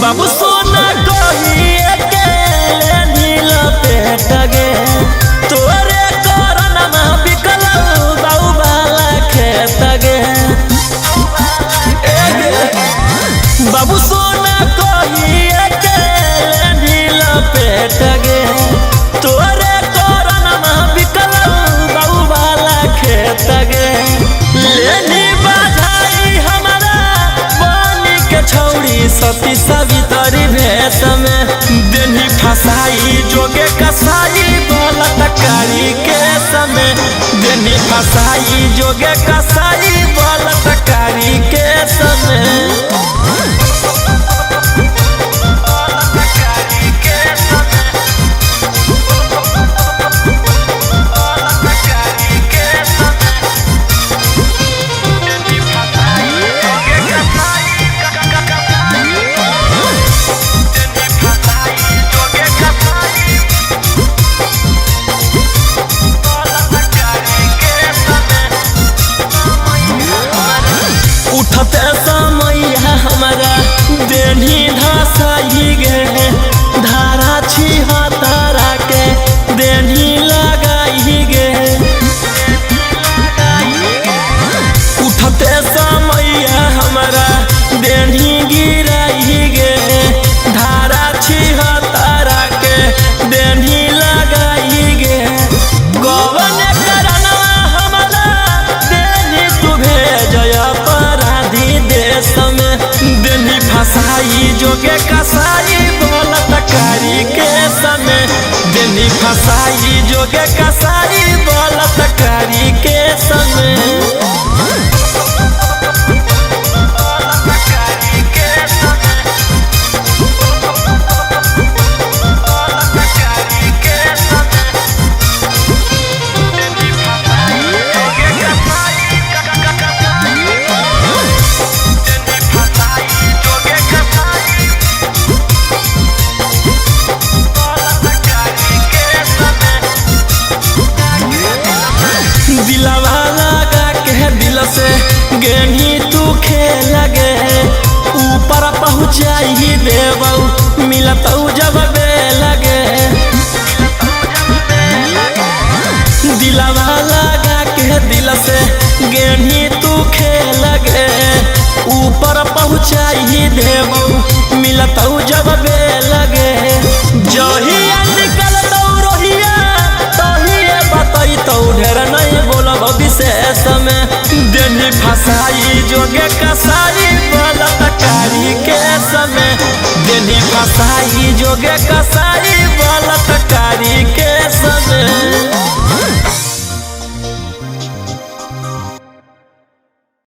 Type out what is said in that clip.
बाबू सोना कहिए के नील पेट गे तोरे करन में बिकल बाबू वाला खेत गे बाबू सोना कहिए के नील पेट गे तोरे करन में बिकल बाबू वाला खेत गे लेनी बधाई हमारा बनी के छौड़ी सती सवितरी भेष में देनी फसाई जोगे कसाई बलात्कारी के समय देनी फसाई जोगे कसाई बलात्कारी के समय उठते समय हमारा देनी धसाई गे धारा छिहत्तरा के देनी लगाई गे उठते समय हमारा देनी गिराई गे धारा छिहत्तरा के देनी लगाई गे गवन करनवा हमारा देनी तू भेजया समय देनी फसाई जोगे कसाई बलात्कारी के समय देनी फसाई जोगे कसाई बलात्कारी के समय दिलवा लगा के दिल से गेनी तू खेल गे ऊपर पहुँचाई देबऊ मिलत जब लगे दिलवा लगा के दिल से गेनी तू खेल गे ऊपर पहुँचाई देबऊ मिलत जब लगे जहिया निकल दौड़िया तहिए बतई तो ढेर नहीं बोलब विशेष में देनी फसाई जोगे कसाई बलात्कारी के समय देनी फसाई जोगे कसाई बलात्कारी के समय।